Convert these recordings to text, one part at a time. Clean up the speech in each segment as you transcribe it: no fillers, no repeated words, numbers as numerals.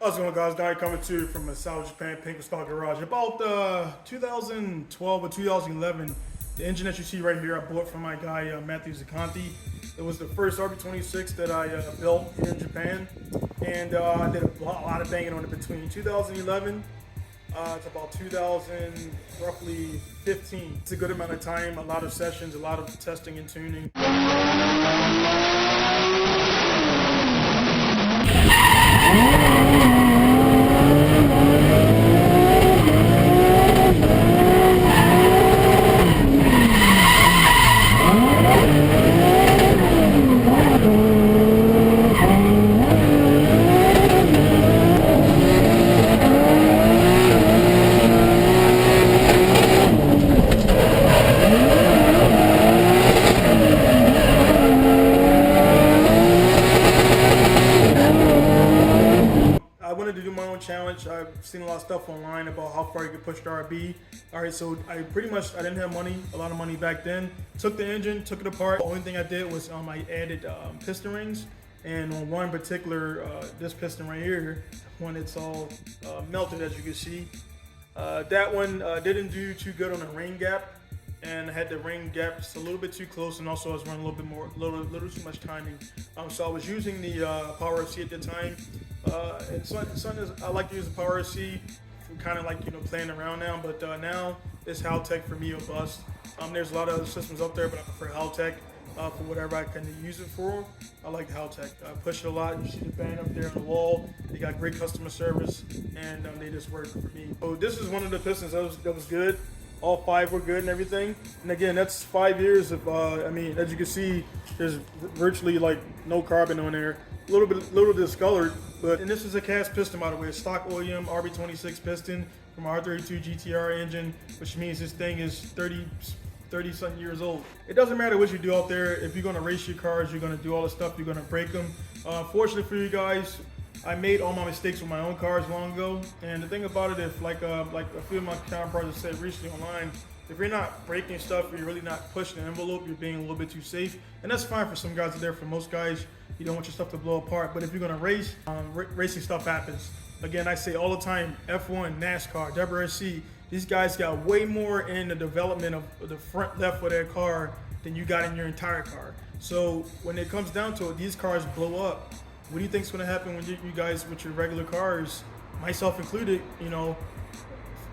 How's it going, guys? Donnie coming to you from South Japan Pink Stock Garage. About 2012 or 2011, the engine that you see right here, I bought from my guy Matthew Zaconti. It was the first RB26 that I built here in Japan, and I did a lot of banging on it between 2011 to about 2000, roughly 15. It's a good amount of time, a lot of sessions, a lot of testing and tuning. I wanted to do my own challenge. I've seen a lot of stuff online about how far you could push the RB. All right, so I didn't have money, a lot of money back then. Took the engine, took it apart. The only thing I did was I added piston rings. And on one particular, this piston right here, when it's all melted, as you can see, that one didn't do too good on the ring gap. And I had the ring gap just a little bit too close, and also I was running a little too much timing. So I was using the Power RC at the time. And I like to use the Power RC for kind of like, playing around now, but now it's Haltech for me or bust. There's a lot of other systems out there, but I prefer Haltech for whatever I can use it for. I like the Haltech. I push it a lot. You see the band up there on the wall. They got great customer service, and they just work for me. So this is one of the pistons that was good. All 5 were good and everything. And again, that's 5 years of, as you can see, there's virtually like no carbon on there. A little discolored, and this is a cast piston, by the way, a stock OEM RB26 piston from R32 GTR engine, which means this thing is 30-something years old. It doesn't matter what you do out there. If you're gonna race your cars, you're gonna do all the stuff, you're gonna break them. Fortunately for you guys, I made all my mistakes with my own cars long ago. And the thing about it, if like a few of my counterparts said recently online, if you're not breaking stuff, you're really not pushing the envelope, you're being a little bit too safe. And that's fine for some guys out there. For most guys, you don't want your stuff to blow apart. But if you're gonna race, racing stuff happens. Again, I say all the time, F1, NASCAR, WRC, these guys got way more in the development of the front left of their car than you got in your entire car. So when it comes down to it, these cars blow up. What do you think is going to happen when you guys with your regular cars, myself included?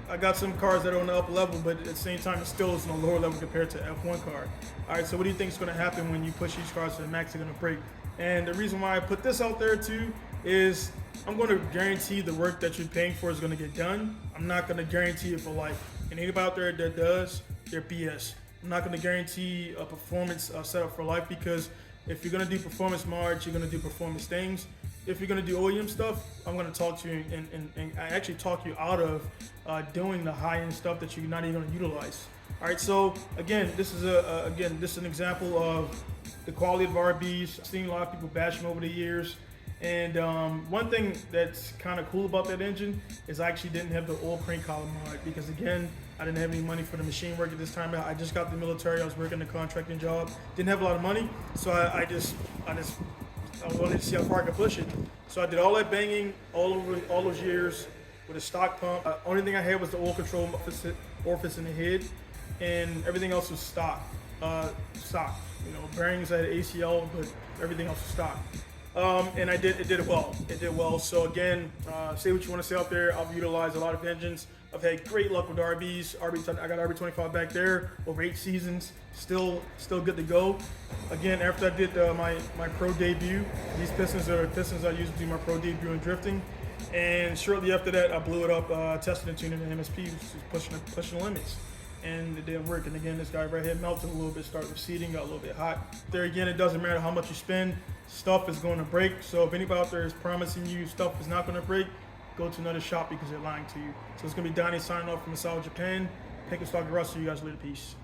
I got some cars that are on the upper level, but at the same time, it still is on a lower level compared to F1 car. All right, so what do you think is going to happen when you push these cars to the max? They're going to break. And the reason why I put this out there too is I'm going to guarantee the work that you're paying for is going to get done. I'm not going to guarantee it for life. And anybody out there that does, they're BS. I'm not going to guarantee a performance setup for life, because if you're gonna do performance mods, you're gonna do performance things. If you're gonna do OEM stuff, I'm gonna talk to you and I actually talk you out of doing the high-end stuff that you're not even gonna utilize. All right, so again, this is an example of the quality of RBs. I've seen a lot of people bash them over the years. And one thing that's kind of cool about that engine is I actually didn't have the oil crank column mod, because again, I didn't have any money for the machine work at this time. I just got the military. I was working a contracting job. Didn't have a lot of money, so I wanted to see how far I could push it. So I did all that banging all those years with a stock pump. Only thing I had was the oil control orifice in the head, and everything else was stock. Bearings I had ACL, but everything else was stock. And it did well. It did well. So again, say what you want to say out there. I've utilized a lot of engines. I've had great luck with RBs. I got RB25 back there over 8 seasons. Still good to go. Again, after I did my pro debut, these pistons are the pistons I used to do my pro debut in drifting. And shortly after that, I blew it up, testing and tuning the MSP, just pushing limits. And it didn't work. And again, this guy right here melted a little bit, started receding, got a little bit hot. There again, it doesn't matter how much you spend, stuff is going to break. So if anybody out there is promising you stuff is not going to break, go to another shop, because they're lying to you. So it's going to be Donnie signing off from South Japan. Pink Stock Garage. See you guys later. Peace.